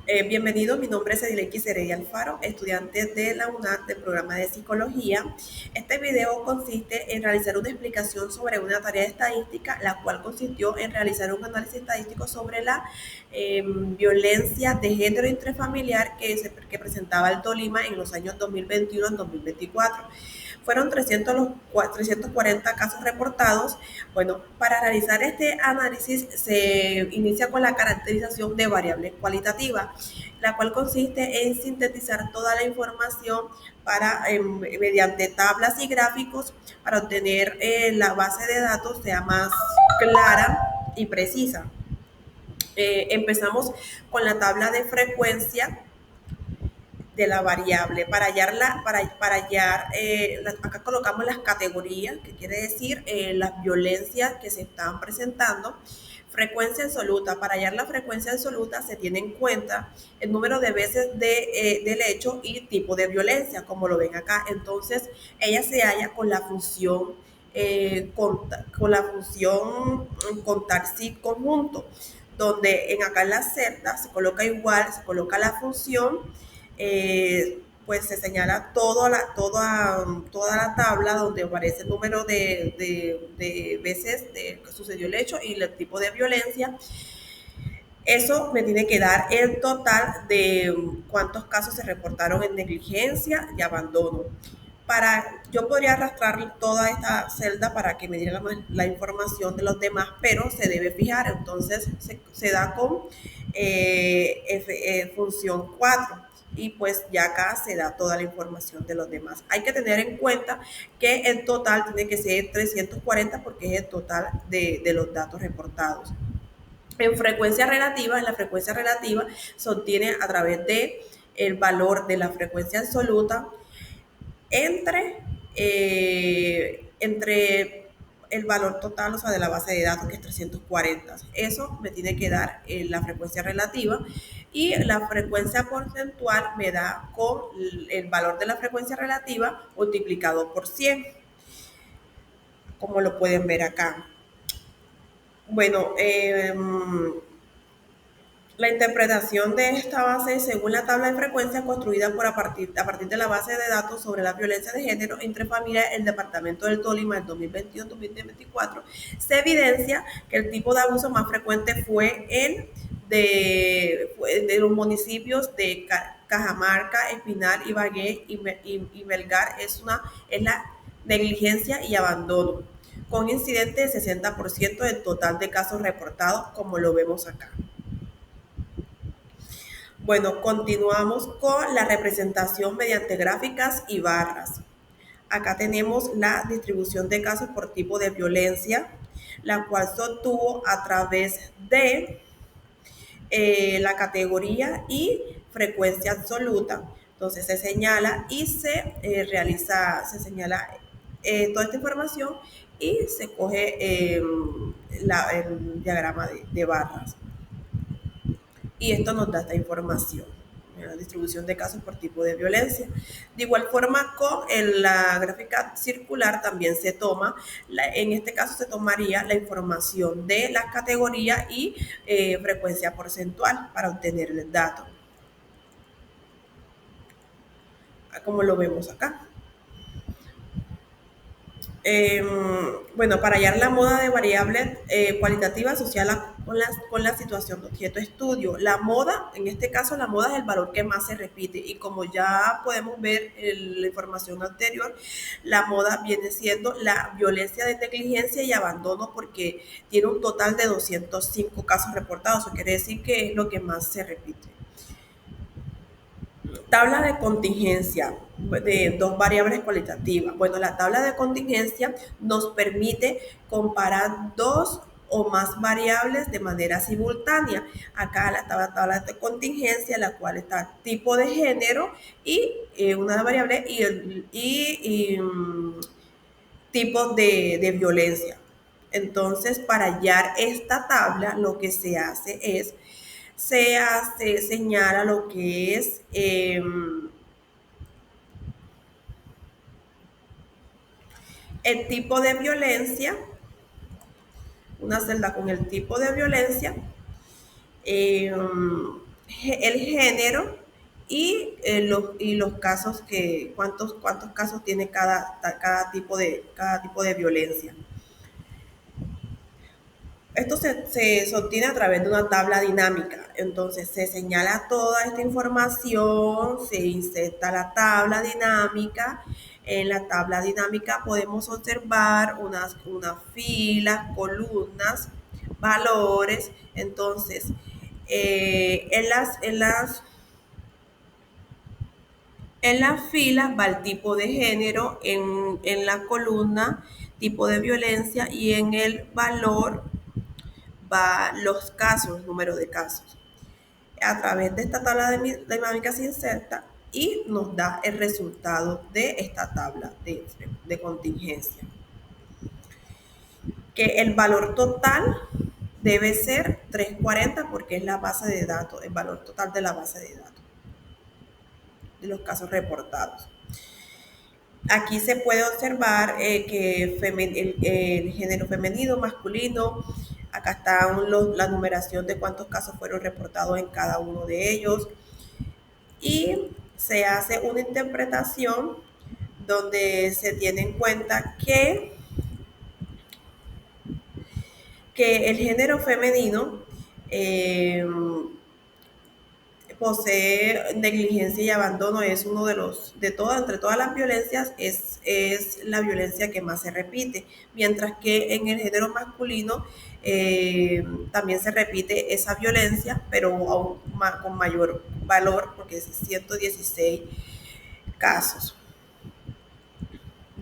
Bienvenido, mi nombre es Edilequis Heredia Alfaro, estudiante de la UNAD del programa de Psicología. Este video consiste en realizar una explicación sobre una tarea de estadística, la cual consistió en realizar un análisis estadístico sobre la violencia de género intrafamiliar que presentaba el Tolima en los años 2021 y 2024. Fueron 340 casos reportados. Bueno, para realizar este análisis se inicia con la caracterización de variables cualitativas, la cual consiste en sintetizar toda la información mediante tablas y gráficos para obtener la base de datos sea más clara y precisa. Empezamos con la tabla de frecuencia de la variable. Acá colocamos las categorías, que quiere decir las violencias que se están presentando. Frecuencia absoluta. Para hallar la frecuencia absoluta se tiene en cuenta el número de veces del hecho y tipo de violencia, como lo ven acá. Entonces, ella se halla con la función contar sí conjunto, donde acá en la celda se coloca igual, se coloca la función, pues se señala toda la tabla donde aparece el número de veces que sucedió el hecho y el tipo de violencia. Eso me tiene que dar el total de cuántos casos se reportaron en negligencia y abandono. Yo podría arrastrar toda esta celda para que me diera la información de los demás, pero se debe fijar. Entonces se da con función 4 y pues ya acá se da toda la información de los demás. Hay que tener en cuenta que el total tiene que ser 340 porque es el total de los datos reportados. La frecuencia relativa se obtiene a través de el valor de la frecuencia absoluta entre el valor total, o sea, de la base de datos, que es 340. Eso me tiene que dar la frecuencia relativa, y la frecuencia porcentual me da con el valor de la frecuencia relativa multiplicado por 100, como lo pueden ver acá. Bueno, la interpretación de esta base según la tabla de frecuencia construida a partir de la base de datos sobre la violencia de género entre familias el Departamento del Tolima en 2021-2024, se evidencia que el tipo de abuso más frecuente fue de los municipios de Cajamarca, Espinal, Ibagué y Melgar. Es la negligencia y abandono, con incidente de 60% del total de casos reportados, como lo vemos acá. Bueno, continuamos con la representación mediante gráficas y barras. Acá tenemos la distribución de casos por tipo de violencia, la cual se obtuvo a través de la categoría y frecuencia absoluta. Entonces se señala y se señala toda esta información y se coge el diagrama de barras. Y esto nos da esta información, la distribución de casos por tipo de violencia. De igual forma, con la gráfica circular también se toma, en este caso se tomaría la información de las categorías y frecuencia porcentual para obtener el dato, como lo vemos acá. Bueno, para hallar la moda de variables cualitativas asociadas con la situación de objeto de estudio. La moda, en este caso, la moda es el valor que más se repite, y como ya podemos ver en la información anterior, la moda viene siendo la violencia de negligencia y abandono, porque tiene un total de 205 casos reportados. Eso quiere decir que es lo que más se repite. Tabla de contingencia de dos variables cualitativas. Bueno, la tabla de contingencia nos permite comparar dos o más variables de manera simultánea. Acá la tabla de contingencia, la cual está tipo de género y una variable y tipos de violencia. Entonces, para hallar esta tabla, lo que se hace es señala lo que es el tipo de violencia, una celda con el tipo de violencia, el género y los casos cuántos casos tiene cada tipo de violencia. Esto se obtiene a través de una tabla dinámica. Entonces se señala toda esta información, se inserta la tabla dinámica. En la tabla dinámica podemos observar unas filas, columnas, valores. Entonces, en las filas va el tipo de género, en la columna tipo de violencia y en el valor va los casos, número de casos. A través de esta tabla dinámica se inserta y nos da el resultado de esta tabla de contingencia. Que el valor total debe ser 340 porque es la base de datos, el valor total de la base de datos de los casos reportados. Aquí se puede observar que el género femenino, masculino, acá está la numeración de cuántos casos fueron reportados en cada uno de ellos y se hace una interpretación donde se tiene en cuenta que el género femenino eh, posee negligencia y abandono, es uno entre todas las violencias, es la violencia que más se repite, mientras que en el género masculino también se repite esa violencia, pero aún con mayor valor, porque es 116 casos.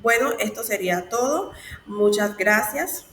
Bueno, esto sería todo. Muchas gracias.